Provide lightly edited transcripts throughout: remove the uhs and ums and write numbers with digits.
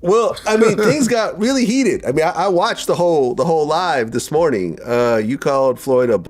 Well, I mean, things got really heated. I mean, I watched the whole live this morning. You called Floyd a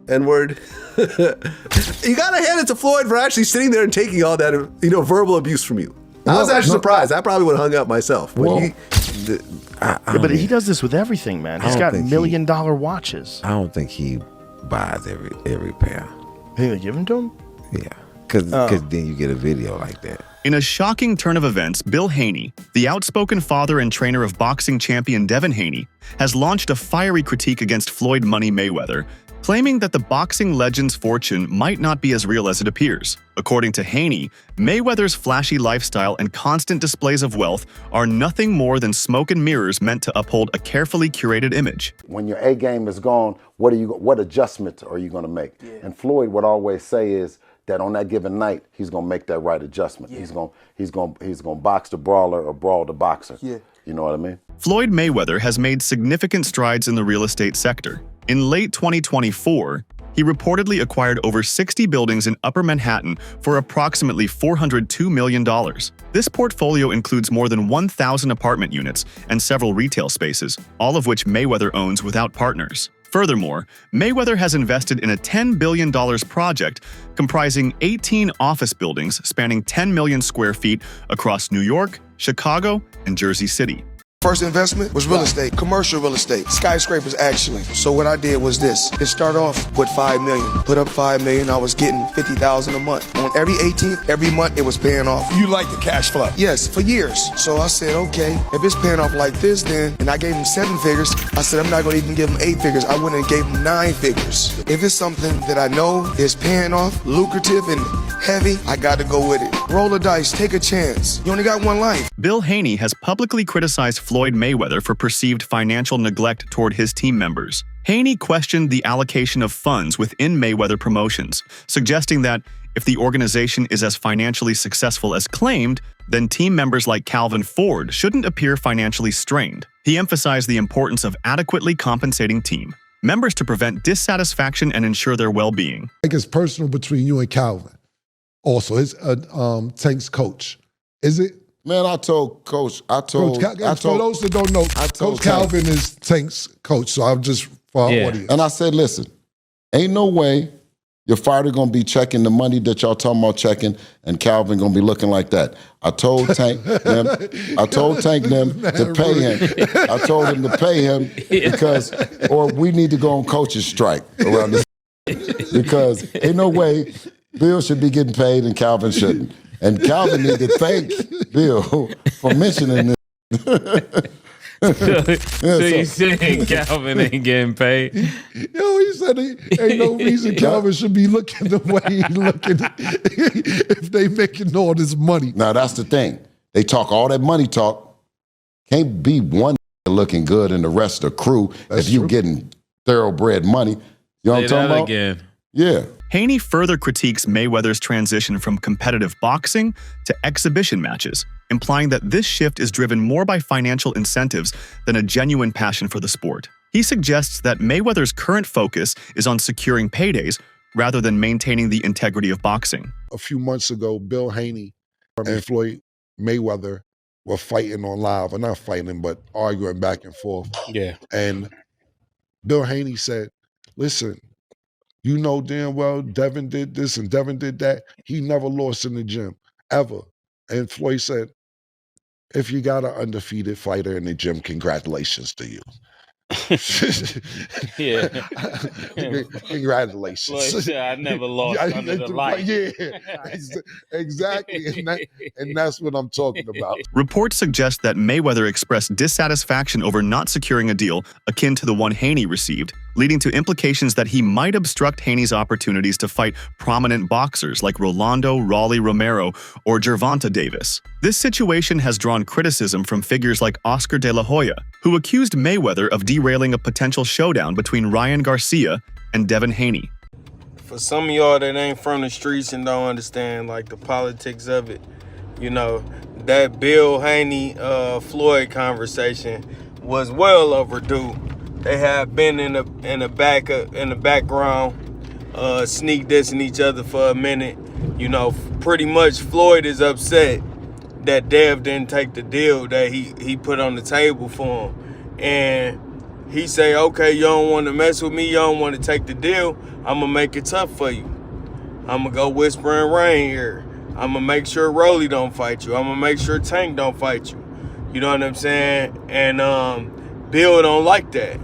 N-word. You gotta hand it to Floyd for actually sitting there and taking all that, verbal abuse from you. I was actually surprised. I probably would have hung up myself. But he does this with everything, man. He's got $1 million watches. I don't think he buys every pair. Hey, they give them to him? Yeah, because then you get a video like that. In a shocking turn of events, Bill Haney, the outspoken father and trainer of boxing champion Devin Haney, has launched a fiery critique against Floyd Money Mayweather, claiming that the boxing legend's fortune might not be as real as it appears. According to Haney, Mayweather's flashy lifestyle and constant displays of wealth are nothing more than smoke and mirrors meant to uphold a carefully curated image. When your A game is gone, what adjustments are you going to make? Yeah. And Floyd would always say is that on that given night, he's going to make that right adjustment. Yeah. He's going to box the brawler or brawl the boxer. Yeah. You know what I mean? Floyd Mayweather has made significant strides in the real estate sector. In late 2024, he reportedly acquired over 60 buildings in Upper Manhattan for approximately $402 million. This portfolio includes more than 1,000 apartment units and several retail spaces, all of which Mayweather owns without partners. Furthermore, Mayweather has invested in a $10 billion project comprising 18 office buildings spanning 10 million square feet across New York, Chicago, and Jersey City. First investment was real estate, commercial real estate, skyscrapers actually. So what I did was this. It started off with $5 million. Put up $5 million, I was getting $50,000 a month. On every 18th, every month it was paying off. You like the cash flow? Yes, for years. So I said, okay, if it's paying off like this then, and I gave him 7 figures, I said I'm not gonna even give him 8 figures. I went and gave him 9 figures. If it's something that I know is paying off, lucrative and heavy, I gotta go with it. Roll the dice, take a chance. You only got one life. Bill Haney has publicly criticized Floyd Mayweather for perceived financial neglect toward his team members. Haney questioned the allocation of funds within Mayweather Promotions, suggesting that if the organization is as financially successful as claimed, then team members like Calvin Ford shouldn't appear financially strained. He emphasized the importance of adequately compensating team members to prevent dissatisfaction and ensure their well-being. I think it's personal between you and Calvin. Also, it's Tank's coach. Is it? Man, I told Coach. For those that don't know, Coach Calvin is Tank's coach. So I'm just for our audience. And I said, listen, ain't no way your fighter gonna be checking the money that y'all talking about checking, and Calvin gonna be looking like that. I told Tank them. I told Tank them to pay him. I told him to pay him because, or we need to go on coach's strike around this because ain't no way Bill should be getting paid and Calvin shouldn't. And Calvin need to thank Bill for mentioning this. So you saying Calvin ain't getting paid? Yo, he said ain't no reason Calvin should be looking the way he's looking if they making all this money. Now, that's the thing. They talk all that money talk. Can't be one looking good and the rest of the crew if you getting thoroughbred money. You know what I'm talking about? Again. Yeah. Haney further critiques Mayweather's transition from competitive boxing to exhibition matches, implying that this shift is driven more by financial incentives than a genuine passion for the sport. He suggests that Mayweather's current focus is on securing paydays rather than maintaining the integrity of boxing. A few months ago, Bill Haney and Floyd Mayweather were fighting on live, or not fighting, but arguing back and forth. Yeah. And Bill Haney said, listen, you know damn well Devin did this and Devin did that. He never lost in the gym, ever. And Floyd said, if you got an undefeated fighter in the gym, congratulations to you. Yeah. Congratulations. Floyd said, I never lost under the light. Yeah, exactly. And that's what I'm talking about. Reports suggest that Mayweather expressed dissatisfaction over not securing a deal akin to the one Haney received, leading to implications that he might obstruct Haney's opportunities to fight prominent boxers like Rolando Raleigh Romero or Gervonta Davis. This situation has drawn criticism from figures like Oscar De La Hoya, who accused Mayweather of derailing a potential showdown between Ryan Garcia and Devin Haney. For some of y'all that ain't from the streets and don't understand like the politics of it, you know, that Bill Haney Floyd conversation was well overdue. They have been in the background, sneak dissing each other for a minute. You know, pretty much Floyd is upset that Dev didn't take the deal that he put on the table for him. And he say, okay, you don't want to mess with me, you don't want to take the deal, I'm going to make it tough for you. I'm going to go whisper and rain here. I'm going to make sure Rolly don't fight you. I'm going to make sure Tank don't fight you. You know what I'm saying? And Bill don't like that.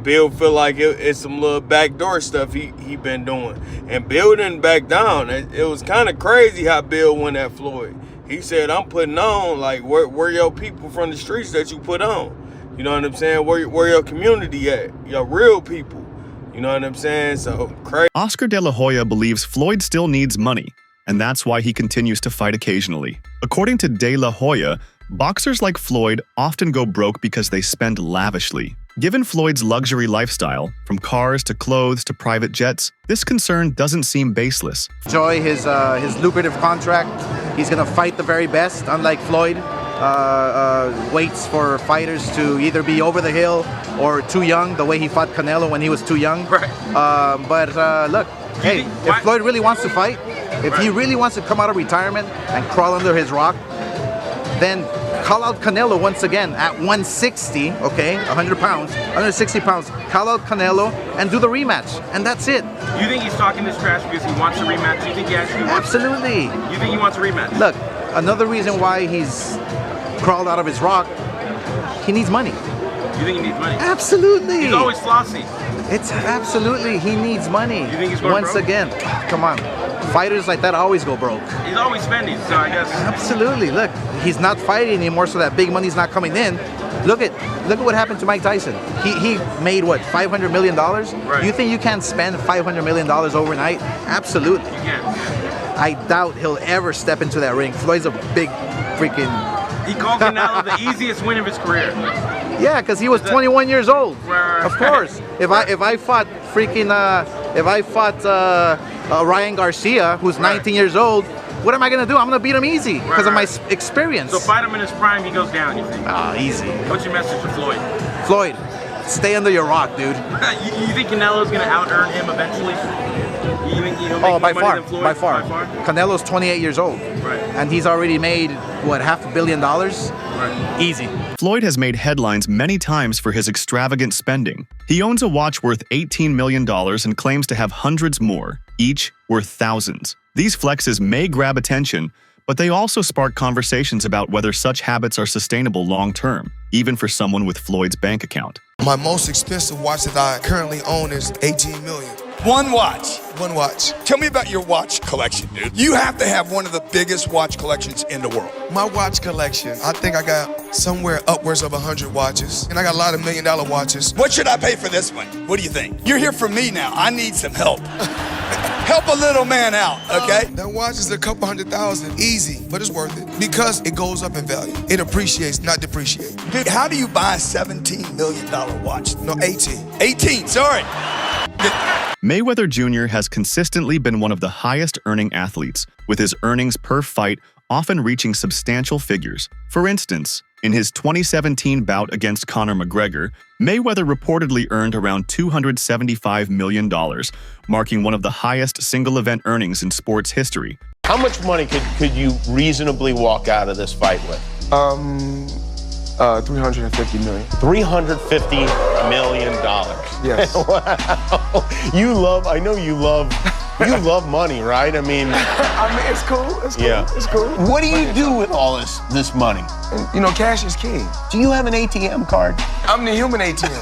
Bill feel like it's some little backdoor stuff he been doing. And Bill didn't back down. It was kind of crazy how Bill went at Floyd. He said, I'm putting on, like, where your people from the streets that you put on? You know what I'm saying? Where your community at? Your real people. You know what I'm saying? So, crazy. Oscar De La Hoya believes Floyd still needs money, and that's why he continues to fight occasionally. According to De La Hoya, boxers like Floyd often go broke because they spend lavishly. Given Floyd's luxury lifestyle, from cars to clothes to private jets, this concern doesn't seem baseless. Enjoy his lucrative contract. He's going to fight the very best, unlike Floyd. Waits for fighters to either be over the hill or too young, the way he fought Canelo when he was too young. Right. But look, hey, if Floyd really wants to fight, if he really wants to come out of retirement and crawl under his rock, then call out Canelo once again at 160, okay, 100 pounds, 160 pounds. Call out Canelo and do the rematch, and that's it. You think he's talking this trash because he wants a rematch? You think he actually wants Absolutely. You think he wants a rematch? Look, another reason why he's crawled out of his rock, he needs money. You think he needs money? Absolutely. He's always flossy. It's absolutely, he needs money. You think he's going Once broke? again, come on. Fighters like that always go broke. He's always spending, so I guess. Absolutely. Look, he's not fighting anymore, so that big money's not coming in. Look at what happened to Mike Tyson. He made what, $500 million? Right. You think you can spend $500 million overnight? Absolutely. You can. I doubt he'll ever step into that ring. Floyd's a big freaking. He called Canelo the easiest win of his career. Yeah, because he was 21 years old. Right. Of course. If I fought Ryan Garcia, who's 19 years old, what am I gonna do? I'm gonna beat him easy because of my experience. So fight him in his prime, he goes down, you think? Easy. What's your message to Floyd? Floyd, stay under your rock, dude. you think Canelo's gonna out-earn him eventually? You think he'll make more money than Floyd? By far. Canelo's 28 years old. Right. And he's already made, what, $500 million? Right. Easy. Floyd has made headlines many times for his extravagant spending. He owns a watch worth $18 million and claims to have hundreds more, each worth thousands. These flexes may grab attention, but they also spark conversations about whether such habits are sustainable long-term, even for someone with Floyd's bank account. My most expensive watch that I currently own is $18 million. One watch. One watch. Tell me about your watch collection, dude. You have to have one of the biggest watch collections in the world. My watch collection, I think I got somewhere upwards of 100 watches, and I got a lot of $1 million watches. What should I pay for this one? What do you think? You're here for me now. I need some help. Help a little man out, okay? That watch is a couple $100,000, easy, but it's worth it because it goes up in value. It appreciates, not depreciates. Dude, how do you buy a $17 million watch? No, 18. 18, sorry. Mayweather Jr. has consistently been one of the highest earning athletes, with his earnings per fight often reaching substantial figures. For instance, in his 2017 bout against Conor McGregor, Mayweather reportedly earned around $275 million, marking one of the highest single-event earnings in sports history. How much money could you reasonably walk out of this fight with? 350 million. $350 million. Yes. Wow. I know you love money, right? I mean, it's cool. It's cool. Yeah. It's cool. What do you do with all this money? You know, cash is king. Do you have an ATM card? I'm the human ATM.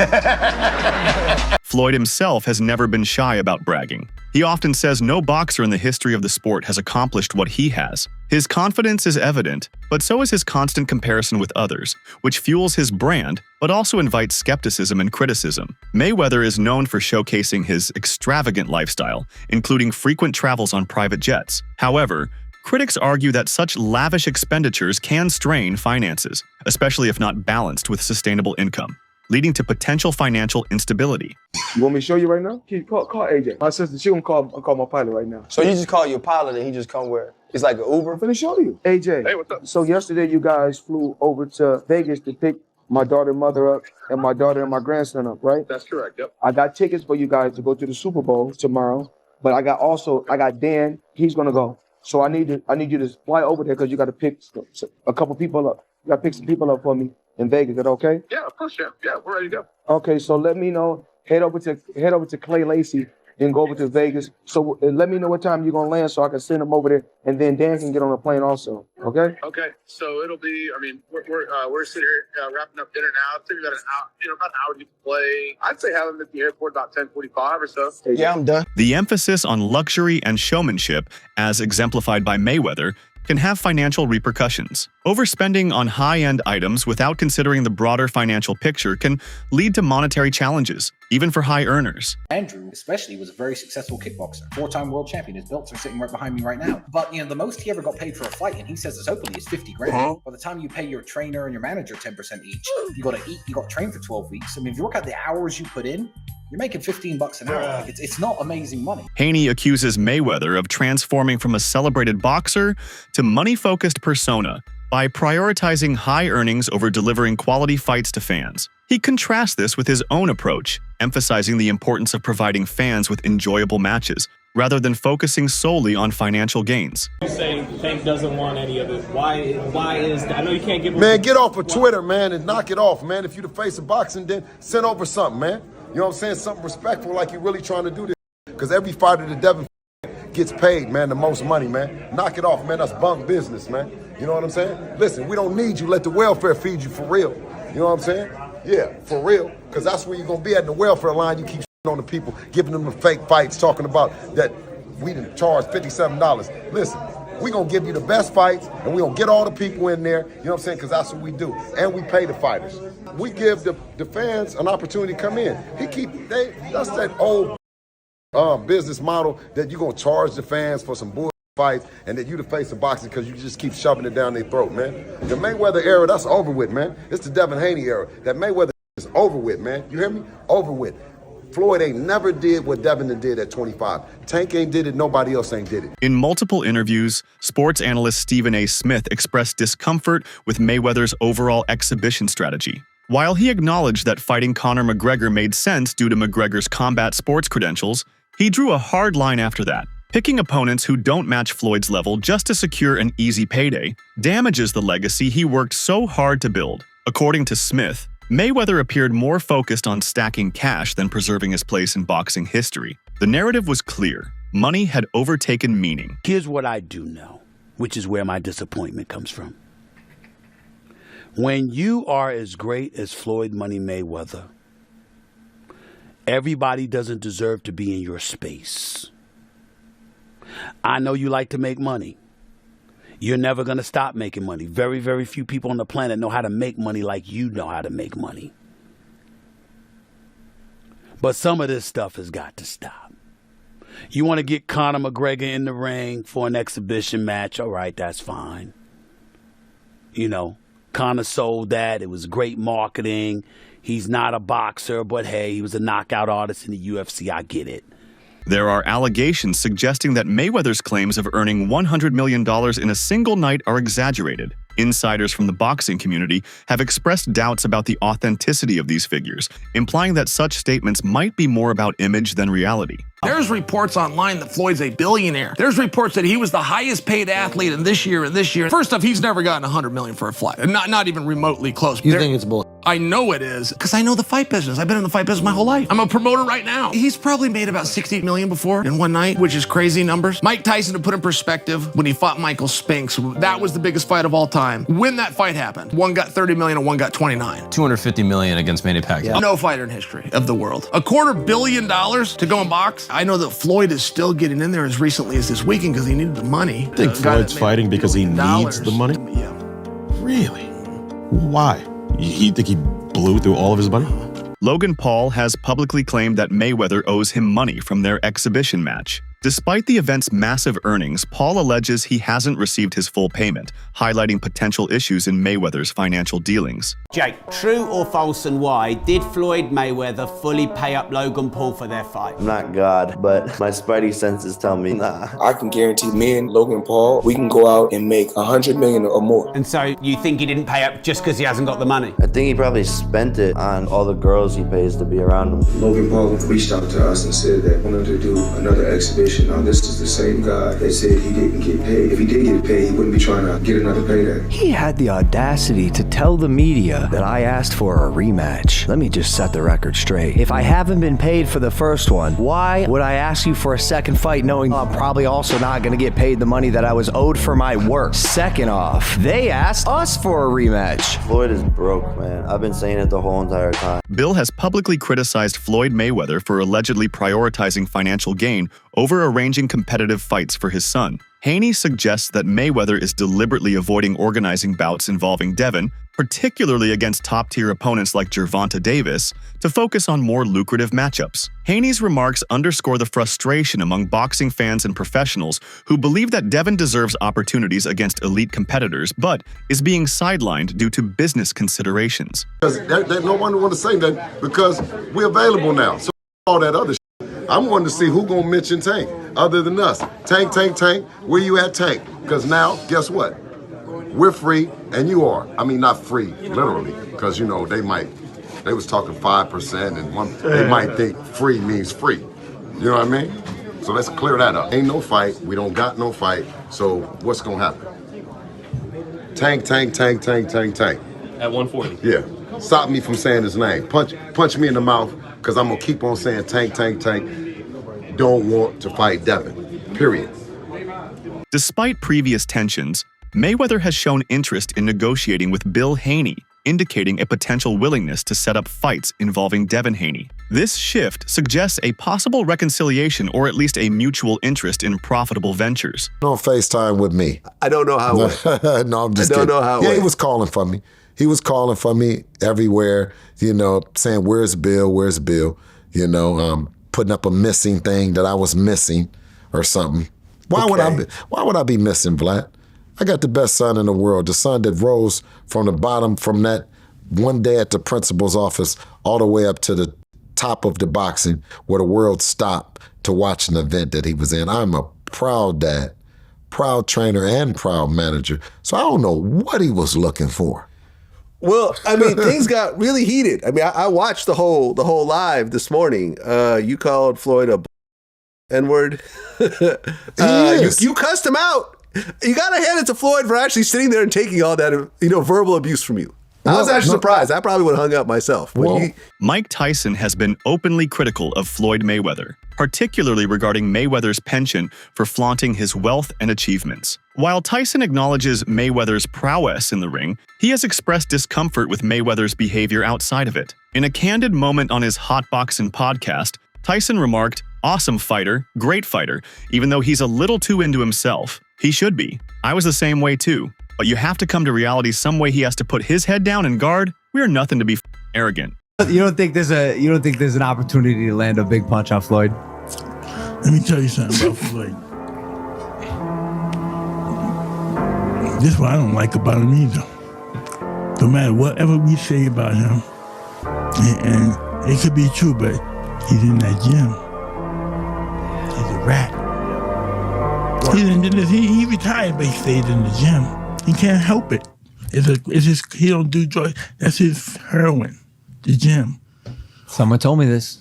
Floyd himself has never been shy about bragging. He often says no boxer in the history of the sport has accomplished what he has. His confidence is evident, but so is his constant comparison with others, which fuels his brand, but also invites skepticism and criticism. Mayweather is known for showcasing his extravagant lifestyle, including frequent travels on private jets. However, critics argue that such lavish expenditures can strain finances, especially if not balanced with sustainable income, leading to potential financial instability. You want me to show you right now? Call AJ. My sister, she gonna call my pilot right now. So you just call your pilot and he just come where? It's like an Uber? I'm finna show you. AJ. Hey, what's up? So yesterday you guys flew over to Vegas to pick my daughter and mother up and my daughter and my grandson up, right? That's correct, yep. I got tickets for you guys to go to the Super Bowl tomorrow, but I got Dan, he's gonna go. So I need you to fly over there because you got to pick a couple people up. You got to pick some people up for me in Vegas. Is that okay? Yeah, of course, yeah, we're ready to go. Okay, so let me know. Head over to Clay Lacey and go over to Vegas. So let me know what time you're gonna land so I can send them over there, and then Dan can get on the plane also. Okay? Okay. So it'll be. I mean, we're sitting here wrapping up dinner now. It's about an hour. About an hour to play. I'd say have them at the airport about 10:45 or so. Yeah, I'm done. The emphasis on luxury and showmanship, as exemplified by Mayweather, can have financial repercussions. Overspending on high-end items without considering the broader financial picture can lead to monetary challenges, even for high earners. Andrew, especially, was a very successful kickboxer, 4-time world champion. His belts are sitting right behind me right now. But, the most he ever got paid for a fight, and he says this openly, is 50 grand. By the time you pay your trainer and your manager 10% each, you got to eat, you got to train for 12 weeks. I mean, if you work out the hours you put in, you're making $15 an hour. Like, it's not amazing money. Haney accuses Mayweather of transforming from a celebrated boxer to money-focused persona by prioritizing high earnings over delivering quality fights to fans. He contrasts this with his own approach, emphasizing the importance of providing fans with enjoyable matches, rather than focusing solely on financial gains. You say Tank doesn't want any of it. Why is that? I know you can't give him... Man, get off of Twitter, man, and knock it off, man. If you the face of boxing, then send over something, man. You know what I'm saying? Something respectful, like you're really trying to do this. Because every fighter that Devin gets paid, man, the most money, man. Knock it off, man. That's bunk business, man. You know what I'm saying? Listen, we don't need you. Let the welfare feed you for real. You know what I'm saying? Yeah, for real. Because that's where you're going to be at in the welfare line. You keep on the people, giving them the fake fights, talking about that we didn't charge $57. Listen, we're going to give you the best fights, and we're going to get all the people in there, you know what I'm saying, because that's what we do. And we pay the fighters. We give the fans an opportunity to come in. That's that old business model that you're going to charge the fans for some bull fights and that you the face of boxing because you just keep shoving it down their throat, man. The Mayweather era, that's over with, man. It's the Devin Haney era. That Mayweather is over with, man. You hear me? Over with. Floyd ain't never did what Devin did at 25. Tank ain't did it, nobody else ain't did it. In multiple interviews, sports analyst Stephen A. Smith expressed discomfort with Mayweather's overall exhibition strategy. While he acknowledged that fighting Conor McGregor made sense due to McGregor's combat sports credentials, he drew a hard line after that. Picking opponents who don't match Floyd's level just to secure an easy payday damages the legacy he worked so hard to build. According to Smith, Mayweather appeared more focused on stacking cash than preserving his place in boxing history. The narrative was clear. Money had overtaken meaning. Here's what I do know, which is where my disappointment comes from. When you are as great as Floyd Money Mayweather, everybody doesn't deserve to be in your space. I know you like to make money. You're never going to stop making money. Very, very few people on the planet know how to make money like you know how to make money. But some of this stuff has got to stop. You want to get Conor McGregor in the ring for an exhibition match? All right, that's fine. You know, Conor sold that. It was great marketing. He's not a boxer, but hey, he was a knockout artist in the UFC. I get it. There are allegations suggesting that Mayweather's claims of earning $100 million in a single night are exaggerated. Insiders from the boxing community have expressed doubts about the authenticity of these figures, implying that such statements might be more about image than reality. There's reports online that Floyd's a billionaire. There's reports that he was the highest paid athlete in this year and this year. First off, he's never gotten $100 million for a fight. Not even remotely close. You think it's bull? I know it is, because I know the fight business. I've been in the fight business my whole life. I'm a promoter right now. He's probably made about $60 million before in one night, which is crazy numbers. Mike Tyson, to put in perspective, when he fought Michael Spinks, that was the biggest fight of all time. When that fight happened, one got $30 million and one got $29. $250 million against Manny Pacquiao. Yeah. No fighter in history of the world. $250 million to go and box. I know that Floyd is still getting in there as recently as this weekend because he needed the money. I think Floyd's fighting because he needs the money? Yeah. Really? Why? You think he blew through all of his money? Logan Paul has publicly claimed that Mayweather owes him money from their exhibition match. Despite the event's massive earnings, Paul alleges he hasn't received his full payment, highlighting potential issues in Mayweather's financial dealings. Jake, true or false and why, did Floyd Mayweather fully pay up Logan Paul for their fight? I'm not God, but my spidey senses tell me nah. I can guarantee me and Logan Paul, we can go out and make $100 million or more. And so you think he didn't pay up just because he hasn't got the money? I think he probably spent it on all the girls he pays to be around him. Logan Paul reached out to us and said that he wanted to do another exhibition situation. Now, this is the same guy that said he didn't get paid. If he did get paid, he wouldn't be trying to get another payday. He had the audacity to tell the media that I asked for a rematch. Let me just set the record straight. If I haven't been paid for the first one, why would I ask you for a second fight knowing I'm probably also not going to get paid the money that I was owed for my work? Second off, they asked us for a rematch. Floyd is broke, man. I've been saying it the whole entire time. Bill has publicly criticized Floyd Mayweather for allegedly prioritizing financial gain over arranging competitive fights for his son. Haney suggests that Mayweather is deliberately avoiding organizing bouts involving Devin, particularly against top-tier opponents like Gervonta Davis, to focus on more lucrative matchups. Haney's remarks underscore the frustration among boxing fans and professionals who believe that Devin deserves opportunities against elite competitors, but is being sidelined due to business considerations. Because no one want to say that because we're available now. So all that other shit. I'm wanting to see who gonna mention Tank other than us. Tank, where you at, Tank? Because now, guess what? We're free and you are. I mean, not free, literally, because they was talking 5% and they might think free means free. You know what I mean? So let's clear that up. Ain't no fight. We don't got no fight. So what's gonna happen? Tank. At 140. Yeah. Stop me from saying his name. Punch me in the mouth, because I'm gonna keep on saying Tank. Don't want to fight Devin. Period. Despite previous tensions, Mayweather has shown interest in negotiating with Bill Haney, indicating a potential willingness to set up fights involving Devin Haney. This shift suggests a possible reconciliation or at least a mutual interest in profitable ventures. On FaceTime with me. I don't know how it went. No, I'm just I don't kidding. know how it Yeah, went. he was calling for me. He was calling for me everywhere, saying, where's Bill? Putting up a missing thing that I was missing or something. Why would I be missing, Vlad? I got the best son in the world, the son that rose from the bottom from that one day at the principal's office all the way up to the top of the boxing where the world stopped to watch an event that he was in. I'm a proud dad, proud trainer, and proud manager. So I don't know what he was looking for. Well, I mean, things got really heated. I mean, I watched the whole live this morning. You called Floyd a N-word. You cussed him out. You got to hand it to Floyd for actually sitting there and taking all that, verbal abuse from you. I was actually surprised. I probably would have hung up myself. Mike Tyson has been openly critical of Floyd Mayweather, particularly regarding Mayweather's penchant for flaunting his wealth and achievements. While Tyson acknowledges Mayweather's prowess in the ring, he has expressed discomfort with Mayweather's behavior outside of it. In a candid moment on his Hot Boxing podcast, Tyson remarked, "Awesome fighter, great fighter, even though he's a little too into himself. He should be. I was the same way too. But you have to come to reality some way he has to put his head down and guard. We are nothing to be arrogant." You don't think there's an opportunity to land a big punch on Floyd? Let me tell you something about Floyd. This is what I don't like about him either. No matter whatever we say about him, and it could be true, but he's in that gym. He's a rat. He retired, but he stayed in the gym. He can't help it. It's just he don't do drugs. That's his heroin, the gym. Someone told me this.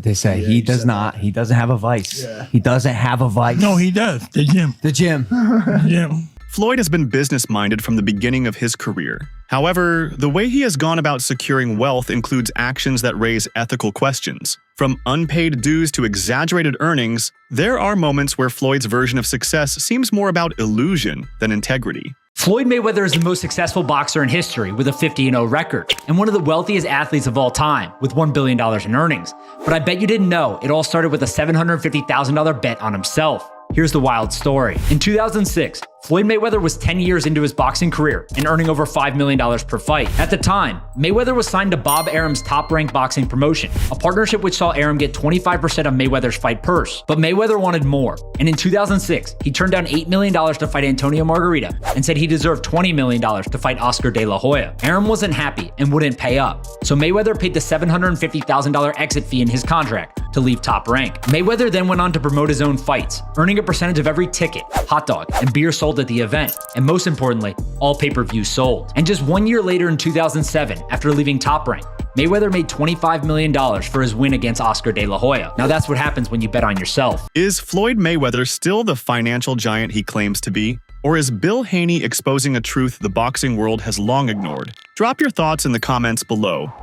They say he does not. He doesn't have a vice. Yeah. He doesn't have a vice. No, he does. The gym. The gym. The gym. Floyd has been business-minded from the beginning of his career. However, the way he has gone about securing wealth includes actions that raise ethical questions. From unpaid dues to exaggerated earnings, there are moments where Floyd's version of success seems more about illusion than integrity. Floyd Mayweather is the most successful boxer in history with a 50-0 record, and one of the wealthiest athletes of all time with $1 billion in earnings. But I bet you didn't know, it all started with a $750,000 bet on himself. Here's the wild story. In 2006, Floyd Mayweather was 10 years into his boxing career and earning over $5 million per fight. At the time, Mayweather was signed to Bob Arum's Top Rank Boxing promotion, a partnership which saw Arum get 25% of Mayweather's fight purse. But Mayweather wanted more, and in 2006, he turned down $8 million to fight Antonio Margarita and said he deserved $20 million to fight Oscar De La Hoya. Arum wasn't happy and wouldn't pay up, so Mayweather paid the $750,000 exit fee in his contract to leave Top Rank. Mayweather then went on to promote his own fights, earning a percentage of every ticket, hot dog, and beer sold at the event, and most importantly, all pay-per-views sold. And just 1 year later in 2007, after leaving Top Rank, Mayweather made $25 million for his win against Oscar De La Hoya. Now that's what happens when you bet on yourself. Is Floyd Mayweather still the financial giant he claims to be? Or is Bill Haney exposing a truth the boxing world has long ignored? Drop your thoughts in the comments below.